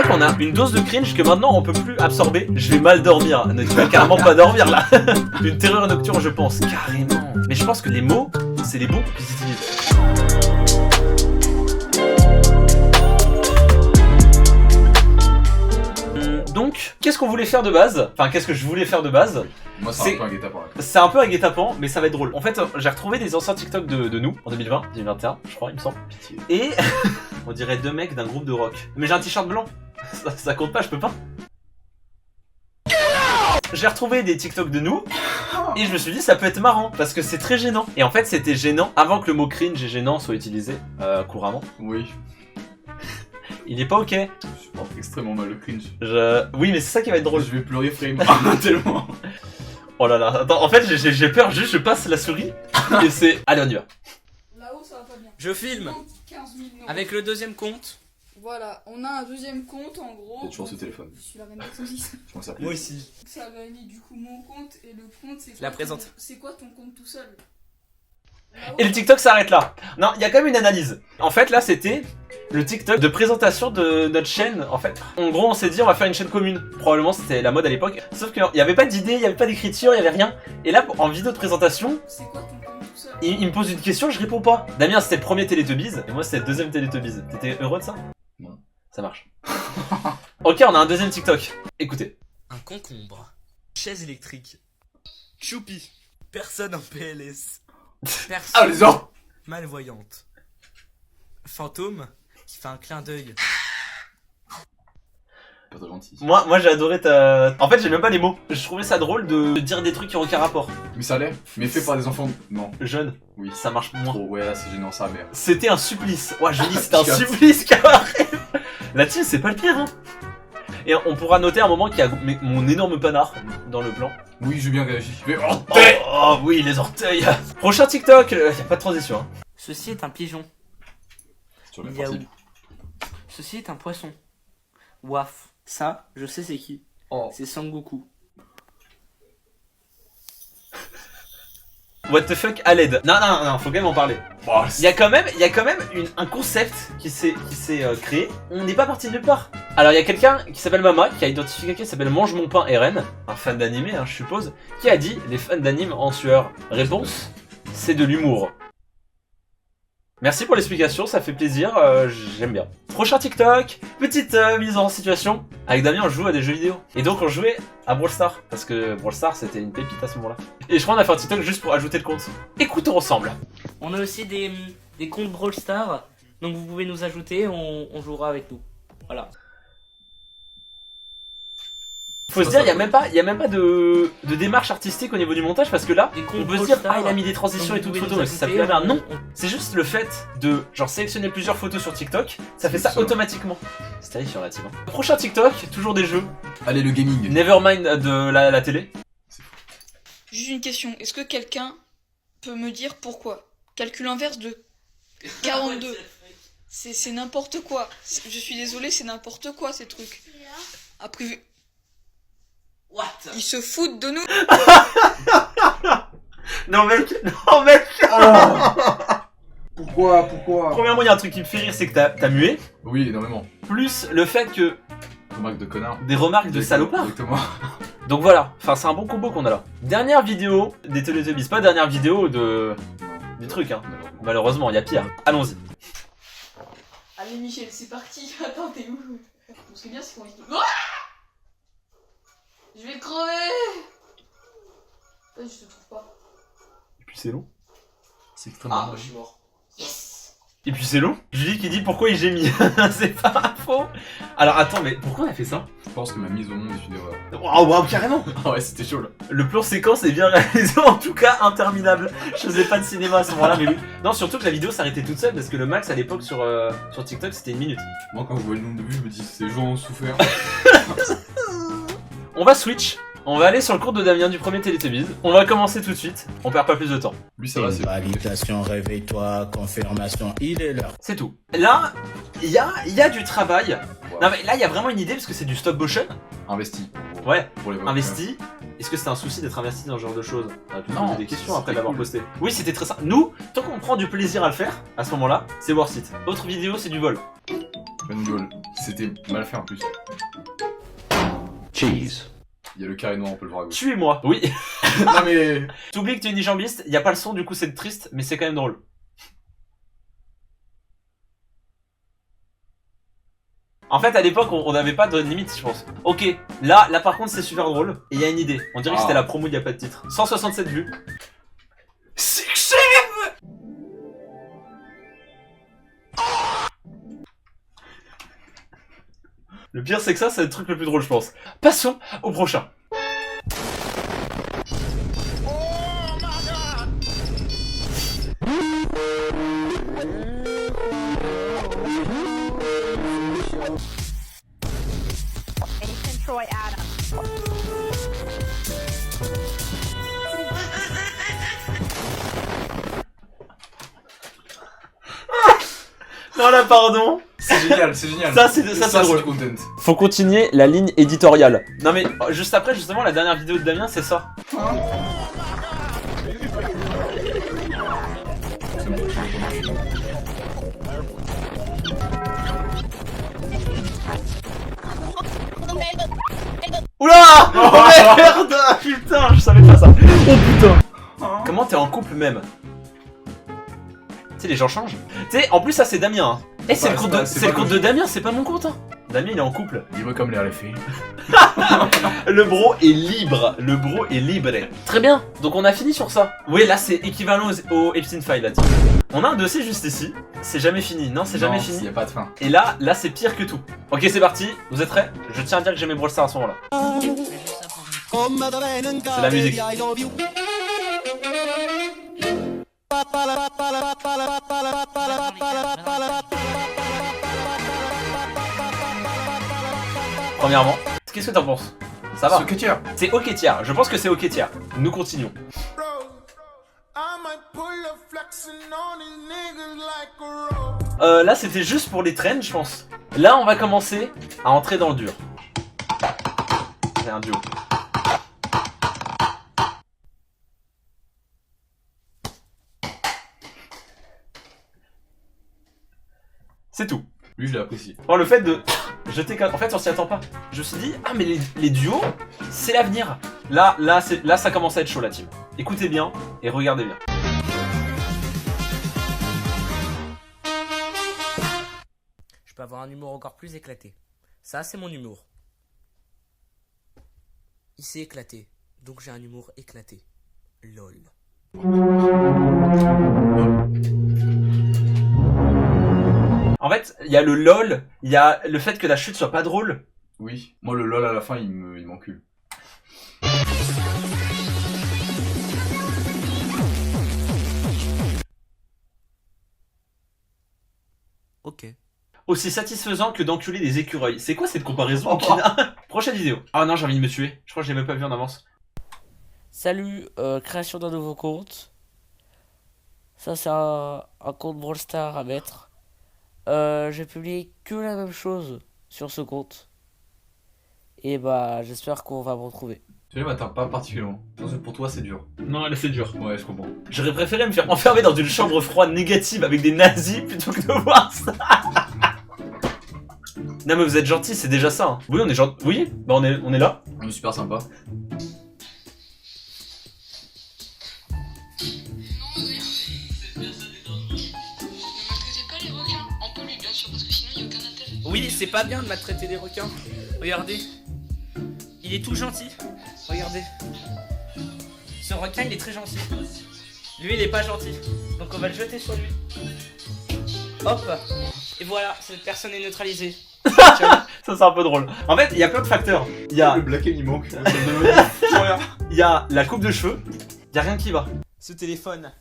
crois qu'on a une dose de cringe que maintenant on peut plus absorber. Je vais mal dormir. Ne tu vas carrément pas dormir là. Une terreur nocturne, je pense. Carrément. Mais je pense que les mots, c'est les bons qu'ils utilisent. Donc, qu'est-ce qu'on voulait faire de base? Enfin, qu'est-ce que je voulais faire de base? Moi, c'est un peu un guet-apens. C'est un peu un guet-apens, mais ça va être drôle. En fait, j'ai retrouvé des anciens TikTok de nous, en 2020, 2021, je crois, il me semble. Pitié. Et on dirait deux mecs d'un groupe de rock. Mais j'ai un t-shirt blanc. Ça compte pas, je peux pas. J'ai retrouvé des TikTok de nous et je me suis dit ça peut être marrant parce que c'est très gênant. Et en fait c'était gênant avant que le mot cringe et gênant soit utilisé couramment. Oui. Il est pas ok. Je supporte extrêmement mal le cringe. Oui mais c'est ça qui va être drôle. Je vais pleurer frame tellement. Oh là là, attends, en fait j'ai peur, juste je passe la souris et c'est... Allez on y va. Là-haut ça va pas bien. Je filme 15 000 noms. avec le deuxième compte. Voilà, on a un deuxième compte en gros. T'as toujours ce téléphone. Je suis la reine d'Exosis. Je pense à Moi aussi. Ça réunit du coup mon compte et le compte c'est quoi La présente. C'est quoi ton compte tout seul? Et le TikTok s'arrête là. Non, il y a quand même une analyse. En fait là c'était le TikTok de présentation de notre chaîne. En fait, en gros on s'est dit on va faire une chaîne commune. Probablement c'était la mode à l'époque. Sauf qu'il n'y avait pas d'idée, il n'y avait pas d'écriture, il n'y avait rien. Et là en vidéo de présentation, C'est quoi ton compte tout seul? il me pose une question, je réponds pas. Damien c'était le premier Télétubbies et moi c'était le deuxième Télétubbies. T'étais heureux de ça? Non. Ça marche. Ok, on a un deuxième TikTok. Écoutez. Un concombre. Chaise électrique. Choupi. Personne en PLS. Personne Ah les ordres. malvoyante. Fantôme qui fait un clin d'œil. Pas très gentil. Moi j'ai adoré ta... En fait j'ai même pas les mots. Je trouvais ça drôle de dire des trucs qui ont aucun rapport. Mais ça l'est. Mais fait par des enfants. Non. Jeune, Oui. ça marche moins. Trop. Ouais là c'est gênant ça merde. C'était un supplice. Ouais, je dis c'était un Je capte. supplice carrément. La team c'est pas le pire hein. Et on pourra noter un moment qu'il y a mon énorme panard dans le plan. Oui j'ai bien réagi. Mais Oh, oh oui, les orteils. Prochain TikTok, y a pas de transition. Hein. Ceci est un pigeon. Sur la Miaou. partie. Ceci est un poisson. Waf. Ça, je sais c'est qui. Oh. C'est Sangoku. What the fuck à l'aide. Non, faut quand même en parler. Bon, Il y a quand même un concept qui s'est créé. On n'est pas parti de nulle part. Alors il y a quelqu'un qui s'appelle Mama qui a identifié quelqu'un qui s'appelle Mange mon pain RN, un fan d'animé je suppose, qui a dit les fans d'anime en sueur. Réponse, c'est de l'humour. Merci pour l'explication, ça fait plaisir, j'aime bien. Prochain TikTok, petite mise en situation. Avec Damien on joue à des jeux vidéo. Et donc on jouait à Brawl Stars, parce que Brawl Stars c'était une pépite à ce moment-là. Et je crois qu'on a fait un TikTok juste pour ajouter le compte. Écoutons ensemble. On a aussi des comptes Brawl Stars. Donc vous pouvez nous ajouter, on jouera avec nous. Voilà. Faut se dire, il y a même pas de démarche artistique au niveau du montage parce que là, Des on comptes peut se Brawl dire, Stars. ah il a mis des transitions et Donc, tout vous de pouvez photos, nous mais ça ajouter, fait la merde. Non, on- c'est juste le fait de genre sélectionner plusieurs photos sur TikTok, ça fait ça Ça. automatiquement. C'est terrifiant relativement. Prochain TikTok, toujours des jeux. Allez le gaming. Nevermind de la télé. Juste une question, est-ce que quelqu'un peut me dire pourquoi? Calcul inverse de 42. C'est n'importe quoi. Je suis désolée, c'est n'importe quoi ces trucs. Après, What? ils se foutent de nous. Non mec. Pourquoi Premièrement, il y a un truc qui me fait rire, c'est que t'as mué. Oui énormément. Plus le fait que Remarque de connard. des remarques de salopard. Exactement. Donc voilà, enfin c'est un bon combo qu'on a là. Dernière vidéo des Teletubbies, pas dernière vidéo du truc hein. Malheureusement, il y a pire. Allons-y. Allez Michel, c'est parti. Attends, t'es où? Ce qui est bien, c'est qu'on est... Je vais crever. Je te trouve pas. Et puis c'est long. C'est extrêmement. je suis mort. Yes. Et puis c'est long. Julie qui dit pourquoi il gémit. C'est pas faux. Alors attends, mais pourquoi on a fait ça? Je pense que ma mise au monde est une erreur. Waouh, carrément. Ah ouais c'était chaud là. Le plan séquence est bien réalisé, en tout cas interminable. Je faisais pas de cinéma à ce moment-là, mais oui. Non, surtout que la vidéo s'arrêtait toute seule parce que le max à l'époque sur TikTok c'était 1 minute. Moi quand je vois le nombre de vues je me dis ces gens ont souffert. On va switch. On va aller sur le compte de Damien du premier Télétubbies. On va commencer tout de suite. On perd pas plus de temps. Lui ça va c'est. Validation, réveille-toi, confirmation, il est l'heure. C'est tout. Là, il y a du travail. Non mais là, il y a vraiment une idée parce que c'est du stop motion. Investi. Ouais. Pour les Investi. Est-ce que c'est un souci d'être investi dans ce genre de choses? On a pu se Non, poser des questions c'était après l'avoir cool. posté. Oui, c'était très simple. Nous, tant qu'on prend du plaisir à le faire, à ce moment-là, c'est worth it. Autre vidéo, c'est du vol. Bonne gueule. C'était mal fait en plus. Cheese. Il y a le carré noir, on peut le voir à gauche. Tuez-moi. Oui. Non mais. T'oublies que tu es unijambiste, y a pas le son, du coup c'est triste, mais c'est quand même drôle. En fait, à l'époque, on n'avait pas de limite, je pense. Ok, là par contre, c'est super drôle. Et il y a une idée. On dirait que c'était la promo, il n'y a pas de titre. 167 vues. Succès. Le pire, c'est que ça, c'est le truc le plus drôle, je pense. Passons au prochain. Nathan Troy Adams. Non, là, pardon. C'est génial, c'est génial. Ça, c'est drôle. du content. Faut continuer la ligne éditoriale. Non mais juste après, justement, la dernière vidéo de Damien, c'est ça. Oula. Oh merde. Putain, je savais pas ça. Oh putain. Comment t'es en couple même? Tu sais, les gens changent. Tu sais, en plus, ça c'est Damien. Hein. Eh, c'est Ouais, le compte, c'est de, pas- c'est c'est le pas compte de logique. Damien, c'est pas mon compte. Hein. Damien, il est en couple. Libre comme l'air les filles. Le bro est libre. Le bro est libre. Très bien. Donc on a fini sur ça. Oui, là c'est équivalent au Epstein File là. On a un dossier juste ici. C'est jamais fini. Non, c'est jamais Il fini. n'y a pas de fin. Et là c'est pire que tout. Ok, c'est parti. Vous êtes prêts? Je tiens à dire que j'ai mes Brawl Stars à ce moment-là. C'est la musique. Premièrement, qu'est-ce que t'en penses? Ça va? Secrétaire. C'est ok tiers. Je pense que c'est ok tiers. Nous continuons. Là c'était juste pour les trends, je pense. Là on va commencer à entrer dans le dur. C'est un duo. C'est tout. Lui, je l'ai apprécié. Oh, le fait de jeter... En fait on s'y attend pas. Je me suis dit, ah mais les duos, c'est l'avenir. Là ça commence à être chaud la team. Écoutez bien et regardez bien. Je peux avoir un humour encore plus éclaté. Ça, c'est mon humour. Il s'est éclaté, donc j'ai un humour éclaté. LOL. En fait, il y a le lol, il y a le fait que la chute soit pas drôle. Oui. Moi, le lol à la fin, il m'encule. Ok. Aussi satisfaisant que d'enculer des écureuils. C'est quoi cette comparaison Kina? Prochaine vidéo. Ah non, j'ai envie de me tuer. Je crois que je l'ai même pas vu en avance. Salut, création d'un nouveau compte. Ça, c'est un compte Brawl Stars à mettre. J'ai publié que la même chose sur ce compte. Et bah, j'espère qu'on va me retrouver. Tu m'atteins pas particulièrement. Je pense que pour toi, c'est dur. Non, là c'est dur. Ouais, je comprends. J'aurais préféré me faire enfermer dans une chambre froide négative avec des nazis plutôt que de voir ça. Non mais vous êtes gentils, c'est déjà ça. Hein. Oui, on est gentils. Oui, bah on est là. On est super sympa. Oui, c'est pas bien de maltraiter des requins. Regardez. Il est tout gentil. Regardez. Ce requin, il est très gentil. Lui, il est pas gentil. Donc on va le jeter sur lui. Hop. Et voilà, cette personne est neutralisée. Ça c'est un peu drôle. En fait, il y a plein de facteurs. Il y a, Le black il manque. Ça me donne rien. il y a la coupe de cheveux. Il y a rien qui va. Ce téléphone,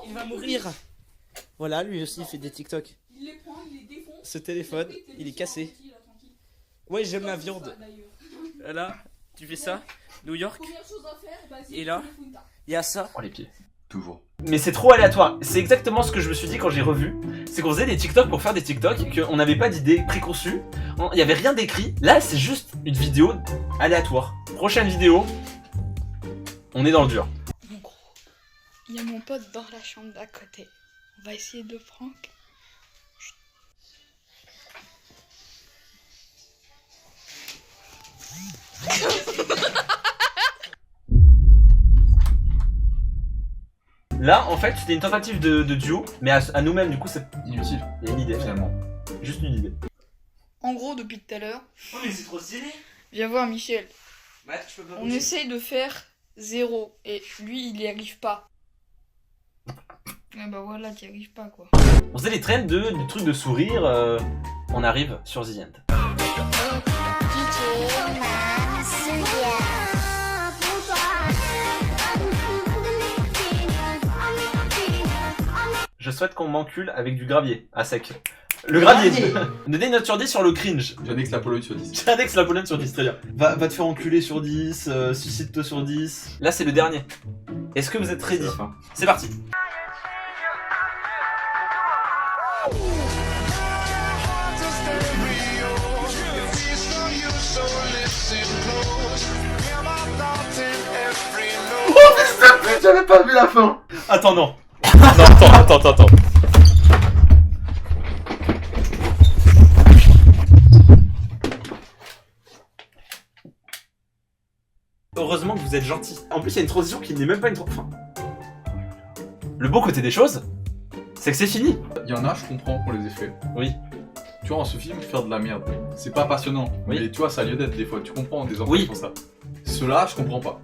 il va mourir. Voilà, lui aussi, il fait des TikTok. Il les prend, il les défonce. Ce téléphone, il est cassé. Ouais, j'aime la viande. Là, tu fais ça. New York. Première chose à faire, vas-y, Et là, il y a ça. Oh les pieds. Toujours. Mais c'est trop aléatoire. C'est exactement ce que je me suis dit quand j'ai revu. C'est qu'on faisait des TikTok pour faire des TikTok, qu'on n'avait pas d'idée préconçue. Il n'y avait rien d'écrit. Là, c'est juste une vidéo aléatoire. Prochaine vidéo. On est dans le dur. Mon gros, il y a mon pote dans la chambre d'à côté. On va essayer de prank. Là, en fait, c'était une tentative de duo, mais à nous-mêmes, du coup, c'est Inutile, il y a une idée, finalement. juste une idée. En gros, depuis tout à l'heure, Oh, mais c'est trop stylé. viens voir Michel. Ouais, je peux pas On bouger. essaye de faire 0 et lui, il y arrive pas. Ah bah voilà, t'y arrives pas quoi. On faisait les trends du truc de sourire, on arrive sur The End. Je souhaite qu'on m'encule avec du gravier, à sec. Le gravier. Donnez une note sur 10 sur le cringe. J'annexe la Pologne sur 10. J'indexe la Pologne sur 10, très bien. Va te faire enculer sur 10, suicide-toi sur 10. Là, c'est le dernier. Est-ce que vous êtes ready? C'est la fin. C'est parti. J'avais pas vu la fin. Attends, non. Non, attends. Heureusement que vous êtes gentil. En plus, il y a une transition qui n'est même pas une transition. Le beau côté des choses, c'est que c'est fini. Il y en a, je comprends pour les effets. Oui. Tu vois, en ce film, faire de la merde, c'est pas passionnant. Oui. Mais tu vois, ça a lieu d'être des fois. Tu comprends des enfants Oui. qui font ça. Ceux-là, je comprends pas.